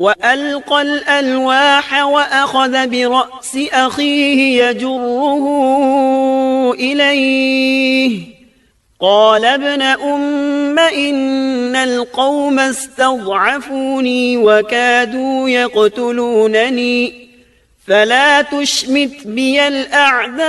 وَأَلْقَى الْأَلْوَاحَ وَأَخَذَ بِرَأْسِ أَخِيهِ يَجُرُّهُ إِلَيْهِ قال ابن أم إن القوم استضعفوني وكادوا يقتلونني فلا تشمت بي الأعداء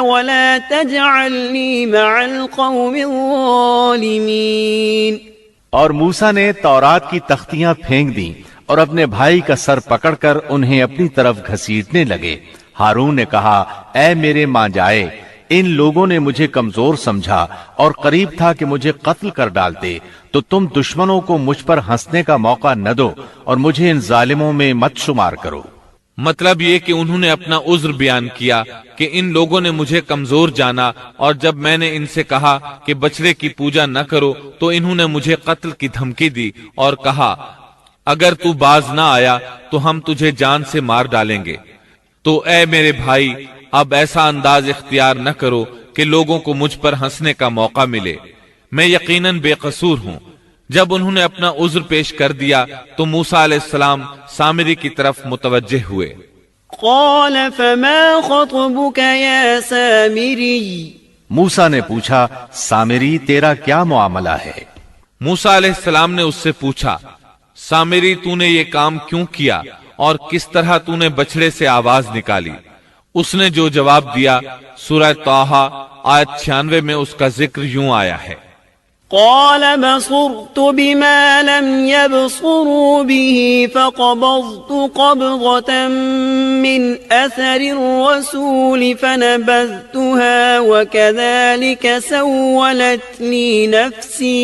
ولا تجعلني مع القوم الظالمين۔ اور موسیٰ نے تورات کی تختیاں پھینک دیں اور اپنے بھائی کا سر پکڑ کر انہیں اپنی طرف گھسیٹنے لگے۔ ہارون نے کہا، اے میرے ماں جائے، ان لوگوں نے مجھے کمزور سمجھا اور قریب تھا کہ مجھے قتل کر ڈالتے، تو تم دشمنوں کو مجھ پر ہنسنے کا موقع نہ دو اور مجھے ان ظالموں میں مت شمار کرو۔ مطلب یہ کہ انہوں نے اپنا عذر بیان کیا کہ ان لوگوں نے مجھے کمزور جانا، اور جب میں نے ان سے کہا کہ بچڑے کی پوجا نہ کرو تو انہوں نے مجھے قتل کی دھمکی دی اور کہا اگر تو باز نہ آیا تو ہم تجھے جان سے مار ڈالیں گے۔ تو اے میرے بھائی، اب ایسا انداز اختیار نہ کرو کہ لوگوں کو مجھ پر ہنسنے کا موقع ملے، میں یقیناً بے قصور ہوں۔ جب انہوں نے اپنا عذر پیش کر دیا تو موسیٰ علیہ السلام سامری کی طرف متوجہ ہوئے۔ قال فما خطبك يا سامری، موسیٰ نے پوچھا، سامری تیرا کیا معاملہ ہے؟ موسیٰ علیہ السلام نے اس سے پوچھا، سامری تو نے یہ کام کیوں کیا اور کس طرح تو نے بچڑے سے آواز نکالی؟ اس نے جو جواب دیا، سورہ طٰہٰ آیت 96 میں اس کا ذکر یوں آیا ہے، قال بصرت بما لم يبصروا به فقبضت قبضة من أثر الرسول فنبذتها وكذلك سولت لي نفسي۔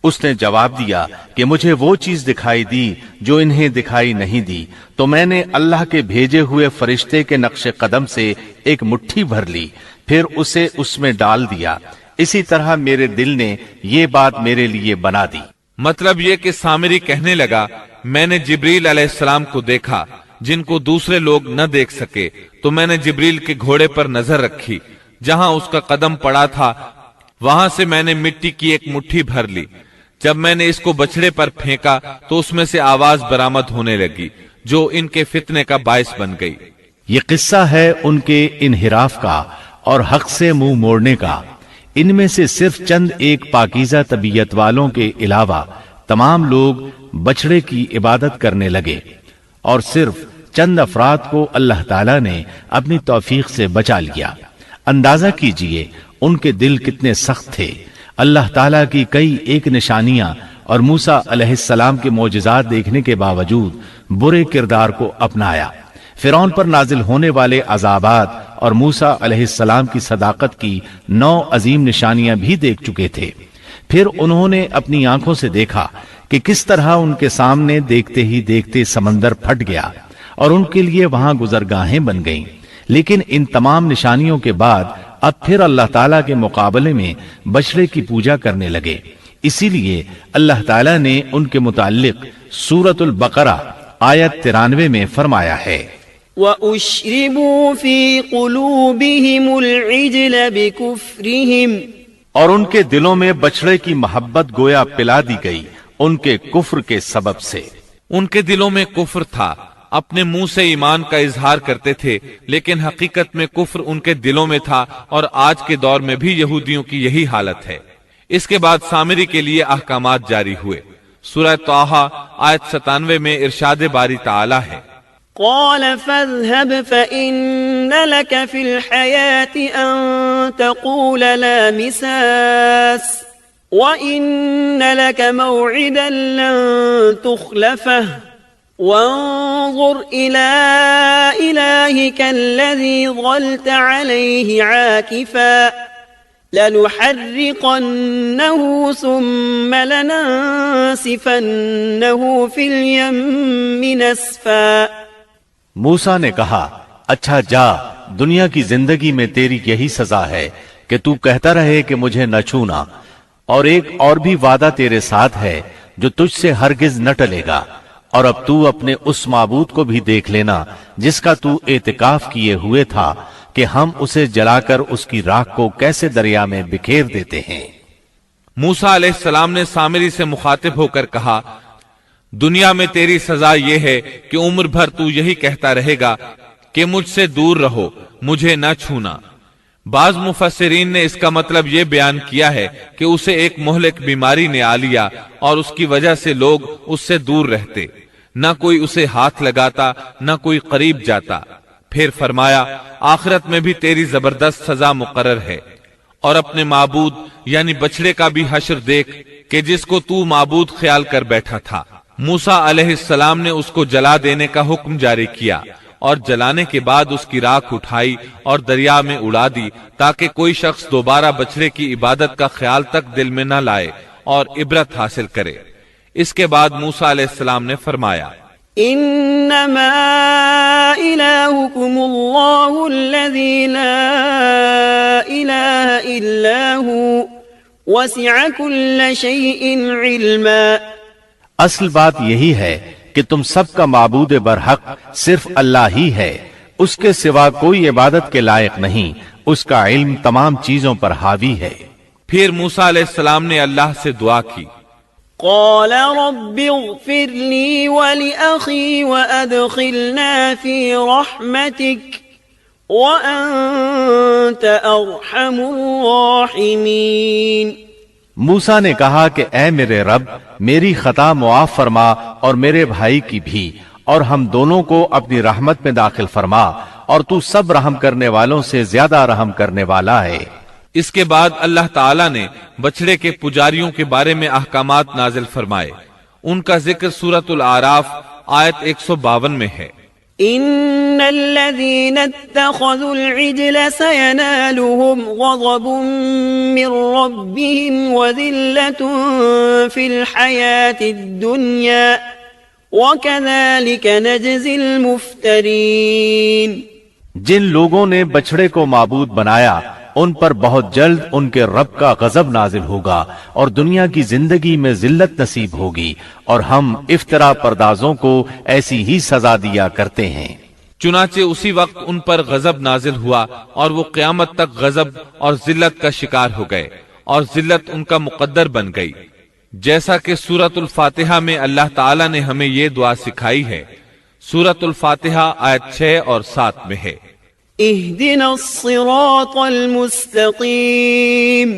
اس نے جواب دیا کہ مجھے وہ چیز دکھائی دی جو انہیں دکھائی نہیں دی، تو میں نے اللہ کے بھیجے ہوئے فرشتے کے نقش قدم سے ایک مٹھی بھر لی، پھر اسے اس میں ڈال دیا، اسی طرح میرے دل نے یہ بات میرے لیے بنا دی۔ مطلب یہ کہ سامری کہنے لگا، میں نے جبریل علیہ السلام کو دیکھا جن کو دوسرے لوگ نہ دیکھ سکے، تو میں نے جبریل کے گھوڑے پر نظر رکھی، جہاں اس کا قدم پڑا تھا وہاں سے میں نے مٹی کی ایک مٹھی بھر لی، جب میں نے اس کو بچڑے پر پھینکا تو اس میں سے آواز برآمد ہونے لگی جو ان کے فتنے کا باعث بن گئی۔ یہ قصہ ہے ان کے انحراف کا اور حق سے منہ موڑنے کا۔ ان میں سے صرف چند ایک پاکیزہ طبیعت والوں کے علاوہ تمام لوگ بچڑے کی عبادت کرنے لگے، اور صرف چند افراد کو اللہ تعالیٰ نے اپنی توفیق سے بچا لیا۔ اندازہ کیجئے ان کے دل کتنے سخت تھے۔ اللہ تعالیٰ کی کئی ایک نشانیاں اور موسیٰ علیہ السلام کے معجزات دیکھنے کے باوجود برے کردار کو اپنایا۔ فرعون پر نازل ہونے والے عذابات اور موسیٰ علیہ السلام کی صداقت کی 9 عظیم نشانیاں بھی دیکھ چکے تھے۔ پھر انہوں نے اپنی آنکھوں سے دیکھا کہ کس طرح ان کے سامنے دیکھتے ہی دیکھتے سمندر پھٹ گیا اور ان کے لیے وہاں گزرگاہیں بن گئیں۔ لیکن ان تمام نشانیوں کے بعد اب پھر اللہ تعالیٰ کے مقابلے میں بچڑے کی پوجا کرنے لگے۔ اسی لیے اللہ تعالیٰ نے ان کے متعلق سورۃ البقرہ آیت 93 میں فرمایا ہے، وَأُشْرِبُوا فِي قُلُوبِهِمُ الْعِجْلَ بِكُفْرِهِمْ، اور ان کے دلوں میں بچڑے کی محبت گویا پلا دی گئی ان کے کفر کے سبب سے۔ ان کے دلوں میں کفر تھا، اپنے منہ سے ایمان کا اظہار کرتے تھے لیکن حقیقت میں کفر ان کے دلوں میں تھا، اور آج کے دور میں بھی یہودیوں کی یہی حالت ہے۔ اس کے بعد سامری کے لیے احکامات جاری ہوئے۔ سورہ طٰہٰ آیت 97 میں ارشاد باری تعالی ہے، قال فاذهب فإن لك في الحياة أن تقول لا مساس وإن لك موعدا لن تخلفه وانظر إلى إلهك الذي ظلت عليه عاكفا لنحرقنه ثم لننسفنه في اليم نسفا۔ موسیٰ نے کہا، اچھا جا، دنیا کی زندگی میں تیری یہی سزا ہے کہ تو کہتا رہے کہ مجھے نہ چھونا، اور ایک اور بھی وعدہ تیرے ساتھ ہے جو تجھ سے ہرگز نہ ٹلے گا، اور اب تو اپنے اس معبود کو بھی دیکھ لینا جس کا تو اعتکاف کیے ہوئے تھا کہ ہم اسے جلا کر اس کی راکھ کو کیسے دریا میں بکھیر دیتے ہیں۔ موسیٰ علیہ السلام نے سامری سے مخاطب ہو کر کہا، دنیا میں تیری سزا یہ ہے کہ عمر بھر تو یہی کہتا رہے گا کہ مجھ سے دور رہو، مجھے نہ چھونا۔ بعض مفسرین نے اس کا مطلب یہ بیان کیا ہے کہ اسے ایک مہلک بیماری نے آ لیا اور اس کی وجہ سے لوگ اس سے دور رہتے، نہ کوئی اسے ہاتھ لگاتا نہ کوئی قریب جاتا۔ پھر فرمایا، آخرت میں بھی تیری زبردست سزا مقرر ہے، اور اپنے معبود یعنی بچڑے کا بھی حشر دیکھ کہ جس کو تو معبود خیال کر بیٹھا تھا۔ موسیٰ علیہ السلام نے اس کو جلا دینے کا حکم جاری کیا، اور جلانے کے بعد اس کی راکھ اٹھائی اور دریا میں اڑا دی تاکہ کوئی شخص دوبارہ بچڑے کی عبادت کا خیال تک دل میں نہ لائے اور عبرت حاصل کرے۔ اس کے بعد موسیٰ علیہ السلام نے فرمایا، انما الہکم اللہ الذی لا الہ الا ہوا وسع کل شیء علما۔ اصل بات یہی ہے کہ تم سب کا معبود برحق صرف اللہ ہی ہے، اس کے سوا کوئی عبادت کے لائق نہیں، اس کا علم تمام چیزوں پر حاوی ہے۔ پھر موسیٰ علیہ السلام نے اللہ سے دعا کی، قال رب اغفر لی ولأخی وادخلنا فی رحمتک وانت ارحم الراحمین۔ موسیٰ نے کہا کہ اے میرے رب، میری خطا معاف فرما اور میرے بھائی کی بھی، اور ہم دونوں کو اپنی رحمت میں داخل فرما، اور تو سب رحم کرنے والوں سے زیادہ رحم کرنے والا ہے۔ اس کے بعد اللہ تعالیٰ نے بچڑے کے پجاریوں کے بارے میں احکامات نازل فرمائے۔ ان کا ذکر سورۃ الاعراف آیت 152 میں ہے۔ ان الذين اتخذوا العجل سينالهم غضب من ربهم وذلة في الحياة الدنيا وكذلك نجزي المفترين۔ جن لوگوں نے بچڑے کو معبود بنایا ان پر بہت جلد ان کے رب کا غضب نازل ہوگا اور دنیا کی زندگی میں ذلت نصیب ہوگی، اور ہم افترا پردازوں کو ایسی ہی سزا دیا کرتے ہیں۔ چنانچہ اسی وقت ان پر غضب نازل ہوا اور وہ قیامت تک غضب اور ذلت کا شکار ہو گئے، اور ذلت ان کا مقدر بن گئی، جیسا کہ سورۃ الفاتحہ میں اللہ تعالیٰ نے ہمیں یہ دعا سکھائی ہے۔ سورۃ الفاتحہ آیت 6 اور 7 میں ہے، اهدنا الصراط المستقيم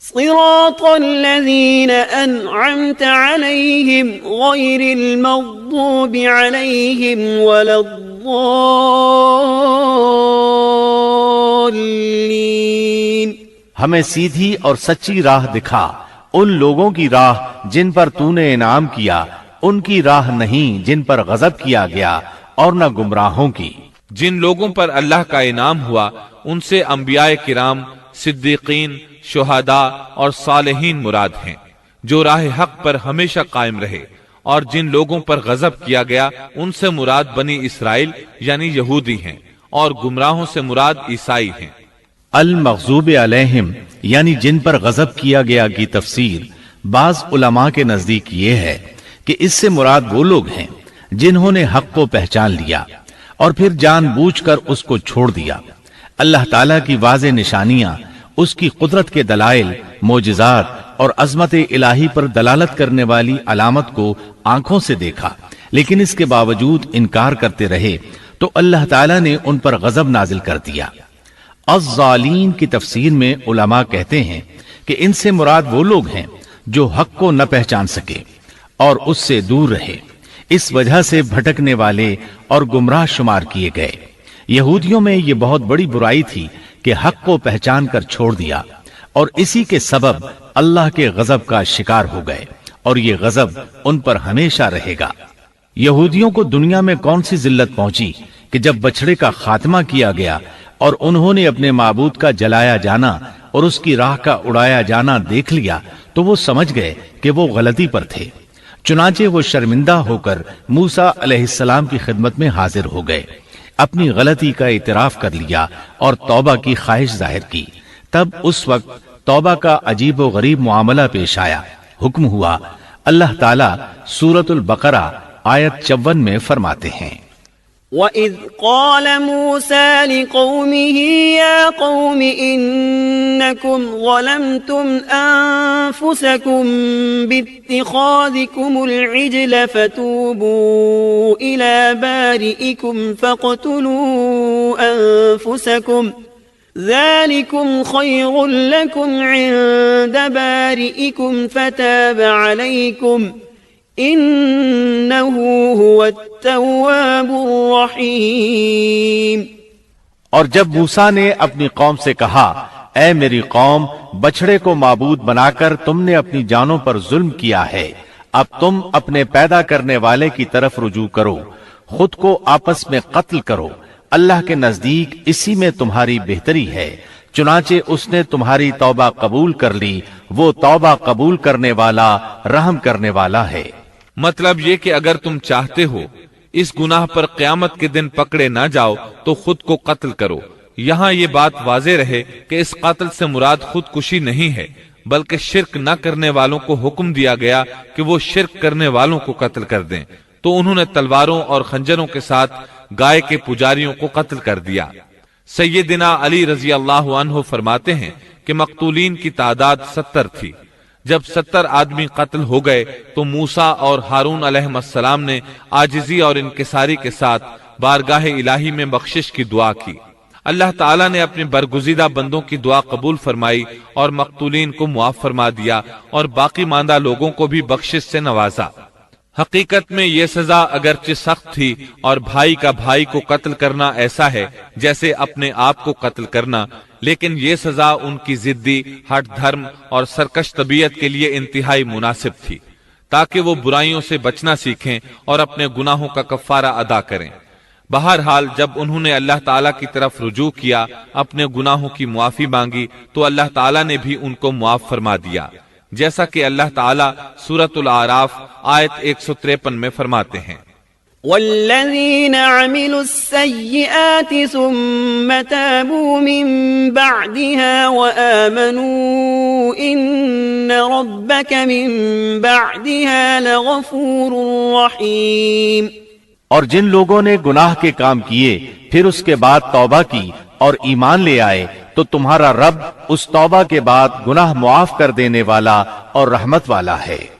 صراط الذين أنعمت عليهم غير المغضوب عليهم ولا الضالين۔ ہمیں سیدھی اور سچی راہ دکھا، ان لوگوں کی راہ جن پر تو نے انعام کیا، ان کی راہ نہیں جن پر غضب کیا گیا، اور نہ گمراہوں کی۔ جن لوگوں پر اللہ کا انعام ہوا ان سے انبیاء کرام، صدیقین، شہداء اور صالحین مراد ہیں، جو راہ حق پر ہمیشہ قائم رہے، اور جن لوگوں پر غضب کیا گیا ان سے مراد بنی اسرائیل یعنی یہودی ہیں، اور گمراہوں سے مراد عیسائی ہیں۔ المغضوب علیہم یعنی جن پر غضب کیا گیا کی تفسیر بعض علماء کے نزدیک یہ ہے کہ اس سے مراد وہ لوگ ہیں جنہوں نے حق کو پہچان لیا اور پھر جان بوجھ کر اس کو چھوڑ دیا۔ اللہ تعالیٰ کی واضح نشانیاں، اس کی قدرت کے دلائل، معجزات اور عظمت الہی پر دلالت کرنے والی علامت کو آنکھوں سے دیکھا، لیکن اس کے باوجود انکار کرتے رہے تو اللہ تعالیٰ نے ان پر غضب نازل کر دیا۔ الظالین کی تفسیر میں علماء کہتے ہیں کہ ان سے مراد وہ لوگ ہیں جو حق کو نہ پہچان سکے اور اس سے دور رہے، اس وجہ سے بھٹکنے والے اور گمراہ شمار کیے گئے۔ یہودیوں میں یہ بہت بڑی برائی تھی کہ حق کو پہچان کر چھوڑ دیا، اور اسی کے سبب اللہ کے غضب کا شکار ہو گئے، اور یہ غضب ان پر ہمیشہ رہے گا۔ یہودیوں کو دنیا میں کون سی ذلت پہنچی کہ جب بچڑے کا خاتمہ کیا گیا اور انہوں نے اپنے معبود کا جلایا جانا اور اس کی راہ کا اڑایا جانا دیکھ لیا تو وہ سمجھ گئے کہ وہ غلطی پر تھے۔ چنانچہ وہ شرمندہ ہو کر موسیٰ علیہ السلام کی خدمت میں حاضر ہو گئے، اپنی غلطی کا اعتراف کر لیا اور توبہ کی خواہش ظاہر کی۔ تب اس وقت توبہ کا عجیب و غریب معاملہ پیش آیا۔ حکم ہوا، اللہ تعالیٰ سورۃ البقرہ آیت 54 میں فرماتے ہیں، وَإِذْ قَالَ مُوسَى لِقَوْمِهِ يَا قَوْمِ إِنَّكُمْ ظَلَمْتُمْ أَنفُسَكُمْ بِاتِّخَاذِكُمُ الْعِجْلَ فَتُوبُوا إِلَى بَارِئِكُمْ فَاقْتُلُوا أَنفُسَكُمْ ذَلِكُمْ خَيْرٌ لَكُمْ عِندَ بَارِئِكُمْ فَتَابَ عَلَيْكُمْ انہو هو التواب الرحیم۔ اور جب موسیٰ نے اپنی قوم سے کہا، اے میری قوم، بچھڑے کو معبود بنا کر تم نے اپنی جانوں پر ظلم کیا ہے، اب تم اپنے پیدا کرنے والے کی طرف رجوع کرو، خود کو آپس میں قتل کرو، اللہ کے نزدیک اسی میں تمہاری بہتری ہے، چنانچہ اس نے تمہاری توبہ قبول کر لی، وہ توبہ قبول کرنے والا، رحم کرنے والا ہے۔ مطلب یہ کہ اگر تم چاہتے ہو اس گناہ پر قیامت کے دن پکڑے نہ جاؤ تو خود کو قتل کرو۔ یہاں یہ بات واضح رہے کہ اس قتل سے مراد خودکشی نہیں ہے، بلکہ شرک نہ کرنے والوں کو حکم دیا گیا کہ وہ شرک کرنے والوں کو قتل کر دیں، تو انہوں نے تلواروں اور خنجروں کے ساتھ گائے کے پجاریوں کو قتل کر دیا۔ سیدنا علی رضی اللہ عنہ فرماتے ہیں کہ مقتولین کی تعداد 70 تھی۔ جب 70 آدمی قتل ہو گئے تو موسیٰ اور ہارون علیہ السلام نے عاجزی اور انکساری کے ساتھ بارگاہ الہی میں بخشش کی دعا کی۔ اللہ تعالیٰ نے اپنے برگزیدہ بندوں کی دعا قبول فرمائی اور مقتولین کو معاف فرما دیا اور باقی ماندہ لوگوں کو بھی بخشش سے نوازا۔ حقیقت میں یہ سزا اگرچہ سخت تھی اور بھائی کا بھائی کو قتل کرنا ایسا ہے جیسے اپنے آپ کو قتل کرنا، لیکن یہ سزا ان کی ضدی، ہٹ دھرم اور سرکش طبیعت کے لیے انتہائی مناسب تھی، تاکہ وہ برائیوں سے بچنا سیکھیں اور اپنے گناہوں کا کفارہ ادا کریں۔ بہرحال جب انہوں نے اللہ تعالیٰ کی طرف رجوع کیا، اپنے گناہوں کی معافی مانگی، تو اللہ تعالیٰ نے بھی ان کو معاف فرما دیا، جیسا کہ اللہ تعالیٰ سورۃ الاعراف آیت 153 میں فرماتے ہیں، والذین عملوا السیئات ثم تابوا من بعدها وآمنوا ان ربک من بعدها لغفور رحیم۔ اور جن لوگوں نے گناہ کے کام کیے پھر اس کے بعد توبہ کی اور ایمان لے آئے تو تمہارا رب اس توبہ کے بعد گناہ معاف کر دینے والا اور رحمت والا ہے۔